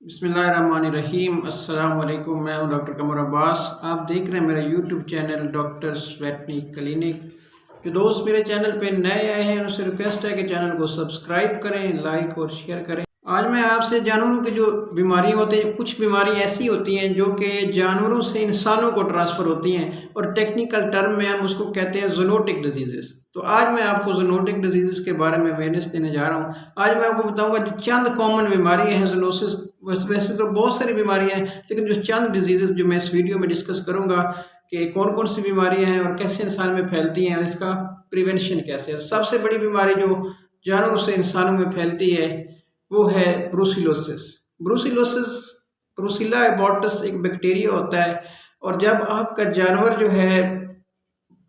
बिस्मिल्लाहिर्रहमानिर्रहीम। अस्सलाम वालेकुम। मैं हूं डॉक्टर कमर अब्बास। आप देख रहे हैं मेरा यूट्यूब चैनल डॉक्टर वेटनी क्लिनिक। जो दोस्त मेरे चैनल पे नए आए हैं उनसे रिक्वेस्ट है कि चैनल को सब्सक्राइब करें, लाइक और शेयर करें। आज मैं आपसे जानवरों की जो बीमारियां होती हैं, कुछ बीमारियां ऐसी होती हैं जो कि जानवरों से इंसानों को ट्रांसफ़र होती हैं और टेक्निकल टर्म में हम उसको कहते हैं जूनोटिक डिजीज़ेस। तो आज मैं आपको जूनोटिक डिजीज़ेस के बारे में अवेयरनेस देने जा रहा हूँ। आज मैं आपको बताऊंगा जो चंद कॉमन बीमारी हैं जूनोसिस। वैसे तो बहुत सारी बीमारियां हैं, लेकिन जो चंद डिजीज़ेस जो मैं इस वीडियो में डिस्कस करूंगा कि कौन कौन सी बीमारियां हैं और कैसे इंसान में फैलती हैं और इसका प्रिवेंशन कैसे है। सबसे बड़ी बीमारी जो जानवरों से इंसानों में फैलती है वो है ब्रूसिलोसिस। ब्रूसिलोसिस ब्रूसिला एबॉर्टस एक बैक्टीरिया होता है, और जब आपका जानवर जो है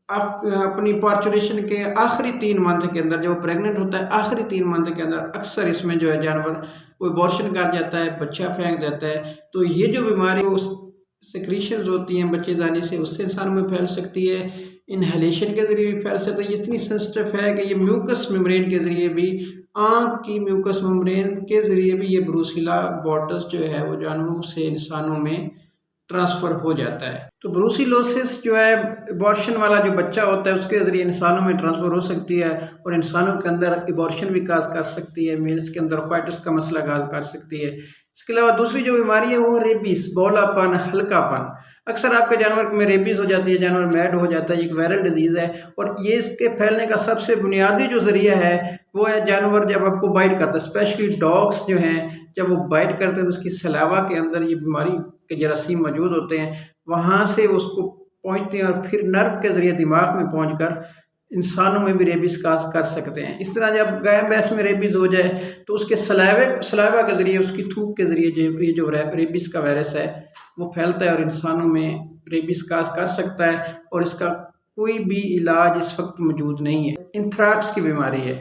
आप अपनी पार्चुरेशन के आखिरी 3 मंथ के अंदर, जब प्रेग्नेंट होता है आखिरी 3 मंथ के अंदर अक्सर इसमें जो है जानवर वो अबॉर्शन कर जाता है, बच्चा फेंक देता है। तो ये जो बीमारी सिक्रीशंस होती हैं बच्चेदानी से, उससे इंसान में फैल सकती है। इनहेलेशन के जरिए भी फैल सकती है। इतनी सेंसिटिव है कि ये म्यूकस मेम्ब्रेन के जरिए भी, आंख की म्यूकस मेम्ब्रेन के जरिए भी ये ब्रूसिला एबॉर्टस जो है वो जानवरों से इंसानों में ट्रांसफ़र हो जाता है। तो ब्रूसिलोसिस जो है एबॉर्शन वाला जो बच्चा होता है उसके ज़रिए इंसानों में ट्रांसफ़र हो सकती है, और इंसानों के अंदर एबॉर्शन भी काज कर सकती है। मेल्स के अंदर क्वाइटिस का मसला काज कर सकती है। इसके अलावा दूसरी जो बीमारी है वो रेबीज, बौलापन, हल्कापन। अक्सर आपके जानवर में रेबीज हो जाती है, जानवर मैड हो जाता है। एक वायरल डिजीज़ है, और ये इसके फैलने का सबसे बुनियादी जो ज़रिया है वो है जानवर जब आपको बाइट करता है। स्पेशली डॉग्स जो हैं जब वो बाइट करते हैं तो उसकी सलावा के अंदर ये बीमारी के जरासीम मौजूद होते हैं, वहाँ से उसको पहुँचते हैं और फिर नर्व के ज़रिए दिमाग में पहुँचकर इंसानों में भी रेबीज काज कर सकते हैं। इस तरह जब गाय भैंस में रेबीज हो जाए तो उसके सलाइवा के ज़रिए, उसकी थूक के ज़रिए जो रेबीज का वायरस है वो फैलता है और इंसानों में रेबीज काज कर सकता है, और इसका कोई भी इलाज इस वक्त मौजूद नहीं है। एंथ्रेक्स की बीमारी है,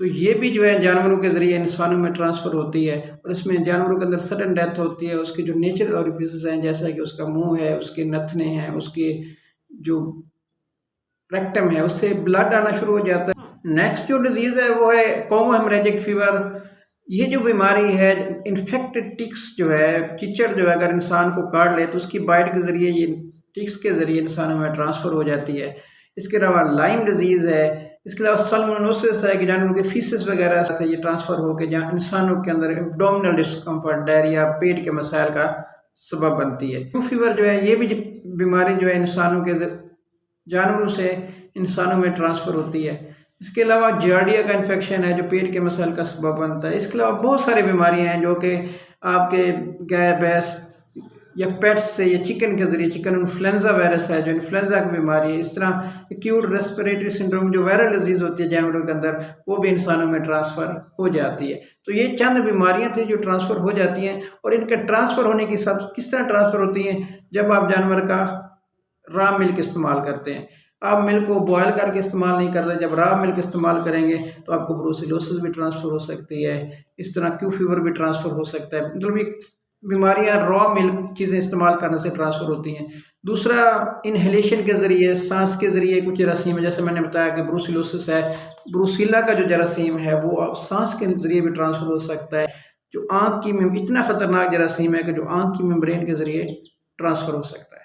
तो ये भी जो है जानवरों के ज़रिए इंसानों में ट्रांसफ़र होती है, और इसमें जानवरों के अंदर सडन डेथ होती है। उसके जो नेचुरल ऑरिफिसेस हैं, जैसा कि उसका मुंह है, उसके नथने हैं, उसके जो रेक्टम है, उससे ब्लड आना शुरू हो जाता है। नेक्स्ट जो डिजीज़ है वो है कॉमो हेमरेजिक फीवर। ये जो बीमारी है, इन्फेक्टेड टिक्स जो है, चिचड़ जो है अगर इंसान को काट ले तो उसकी बाइट के ज़रिए, ये टिक्स के ज़रिए इंसानों में ट्रांसफ़र हो जाती है। इसके अलावा लाइम डिजीज़ है। इसके अलावा सल्मोनेसिस है कि जानवरों के फीसेस वगैरह से ये ट्रांसफ़र होकर जहाँ इंसानों के अंदर एब्डोमिनल डिस्कम्फर्ट, डायरिया, पेट के मसाइल का सबब बनती है। फ्लू फीवर जो है ये भी बीमारी जो है इंसानों के जानवरों से इंसानों में ट्रांसफ़र होती है। इसके अलावा जार्डिया का इन्फेक्शन है जो पेट के मसाइल का सबब बनता है। इसके अलावा बहुत सारी बीमारियां हैं जो कि आपके गाय भैंस या पेट्स से या चिकन के ज़रिए, चिकन इन्फ्लुएंजा वायरस है जो इन्फ्लुएंजा की बीमारी है। इस तरह एक्यूट रेस्पिरेटरी सिंड्रोम जो वायरल डिजीज़ होती है जानवरों के अंदर, वो भी इंसानों में ट्रांसफ़र हो जाती है। तो ये चंद बीमारियां थी जो ट्रांसफ़र हो जाती हैं, और इनके ट्रांसफ़र होने की सब किस तरह ट्रांसफ़र होती हैं, जब आप जानवर का रॉ मिल्क इस्तेमाल करते हैं। आप मिल्क को बॉयल करके इस्तेमाल नहीं करते। जब रॉ मिल्क इस्तेमाल करेंगे तो आपको ब्रूसिलोसिस भी ट्रांसफ़र हो सकती है। इस तरह क्यू फीवर भी ट्रांसफ़र हो सकता है। मतलब ये बीमारियां रॉ मिल्क चीज़ें इस्तेमाल करने से ट्रांसफ़र होती हैं। दूसरा, इनहेलेशन के ज़रिए, सांस के ज़रिए कुछ जरासीम है, जैसे मैंने बताया कि ब्रूसिलोसिस है, ब्रूसिला का जो जरासीम है वो सांस के ज़रिए भी ट्रांसफ़र हो सकता है। जो आँख की इतना ख़तरनाक जरासीम है कि जो आँख की मेम्ब्रेन के ज़रिए ट्रांसफ़र हो सकता है।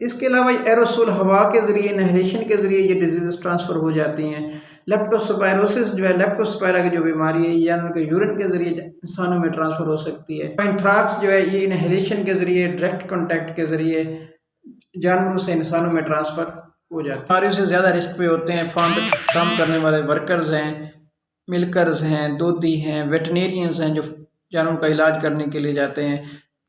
इसके अलावा एरोसोल, हवा के ज़रिए, इनहेलेशन के ज़रिए ये डिजीज़ ट्रांसफ़र हो जाती हैं। लेप्टोस्पायरोसिस जो है, लेप्टोस्पायरा की जो बीमारी है, या उनके यूरिन के ज़रिए इंसानों में ट्रांसफ़र हो सकती है। एंथ्रेक्स जो है ये इनहेलेशन के ज़रिए, डायरेक्ट कॉन्टैक्ट के ज़रिए जानवरों से इंसानों में ट्रांसफ़र हो जाता है। बीमारियों से ज़्यादा रिस्क पे होते हैं फार्म पे काम करने वाले वर्कर्स हैं, मिल्कर्स हैं, दोधी हैं, वेटनेरियंस हैं जो जानवरों का इलाज करने के लिए जाते हैं।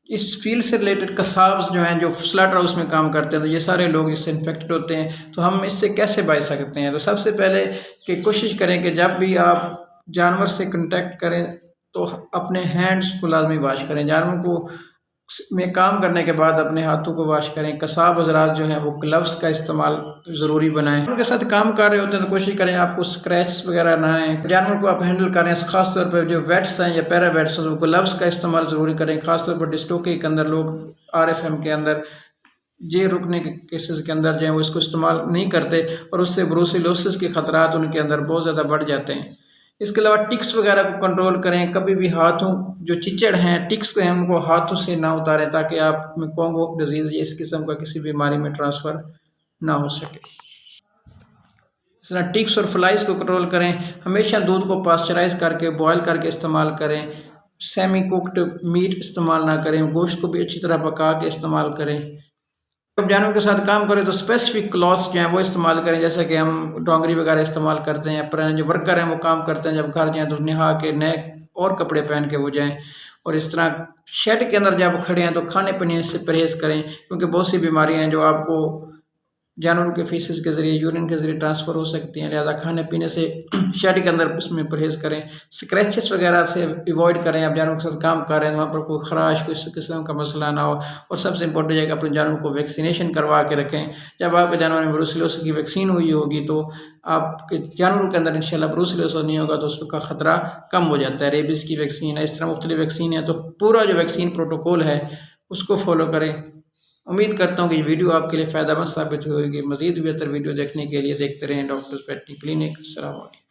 इस फील्ड से रिलेटेड कसाब्स जो हैं जो स्लॉटर हाउस में काम करते हैं, तो ये सारे लोग इससे इन्फेक्टेड होते हैं। तो हम इससे कैसे बच सकते हैं? तो सबसे पहले कि कोशिश करें कि जब भी आप जानवर से कांटेक्ट करें तो अपने हैंड्स को लाजमी वॉश करें। जानवरों को में काम करने के बाद अपने हाथों को वॉश करें। कसाब हज़रात जो हैं वो ग्लव्स का इस्तेमाल ज़रूरी बनाएं। उनके साथ काम कर रहे होते हैं तो कोशिश करें आपको स्क्रैच वगैरह ना आए। जानवर को आप हैंडल करें, ख़ासतौर पर जो वेट्स हैं या पैरा वेट्स हैं, वो ग्लव्स का इस्तेमाल ज़रूरी करें। ख़ासतौर पर डिस्टोके के अंदर लोग RFM के अंदर जे रुकने के केसेस के अंदर जो है वो इसको इस्तेमाल नहीं करते, और उससे ब्रूसिलोसिस के ख़तरात उनके अंदर बहुत ज़्यादा बढ़ जाते हैं। इसके अलावा टिक्स वगैरह को कंट्रोल करें। कभी भी हाथों जो चिचड़ हैं, टिक्स हैं, उनको हाथों से ना उतारें ताकि आप में कॉन्गो डिजीज़ या इस किस्म का किसी बीमारी में ट्रांसफ़र ना हो सके। इस तरह टिक्स और फ्लाइज को कंट्रोल करें। हमेशा दूध को पास्चराइज करके बॉयल करके इस्तेमाल करें। सेमी कुक्ड मीट इस्तेमाल ना करें। गोश्त को भी अच्छी तरह पका के इस्तेमाल करें। जब जानवर के साथ काम करें तो स्पेसिफिक क्लॉथ्स जो हैं वो इस्तेमाल करें, जैसे कि हम डोंगरी वगैरह इस्तेमाल करते हैं। पर जो वर्कर हैं वो काम करते हैं, जब घर जाएँ तो नहा के नए और कपड़े पहन के वो जाएँ। और इस तरह शेड के अंदर जब खड़े हैं तो खाने पीने से परहेज़ करें, क्योंकि बहुत सी बीमारियाँ हैं जो आपको जानवरों के फीसेस के ज़रिए, यूरिन के ज़रिए ट्रांसफ़र हो सकती हैं। लिहाजा खाने पीने से शेड के अंदर उसमें परहेज़ करें। स्क्रैचेस वगैरह से अवॉइड करें। आप जानवरों के साथ काम कर रहे हैं, वहाँ पर कोई ख़राश, कोई इस किस्म का मसला ना हो। और सबसे इम्पोर्टेंट है कि अपने जानवरों को वैक्सीनेशन करवा के रखें। जब आपके जानवर में ब्रूसेलोसिस की वैक्सीन हुई होगी तो आपके जानवरों के अंदर इंशाल्लाह ब्रूसेलोसिस नहीं होगा, तो उसका ख़तरा कम हो जाता है। रेबीज़ की वैक्सीन है, इस तरह मुख्तलिफ वैक्सीन है, तो पूरा जो वैक्सीन प्रोटोकॉल है उसको फॉलो करें। उम्मीद करता हूँ कि ये वीडियो आपके लिए फ़ायदेमंद साबित होगी। मज़ीद बेहतर वीडियो देखने के लिए देखते रहें डॉक्टर वेटरनरी क्लिनिक। अस्सलाम वालेकुम।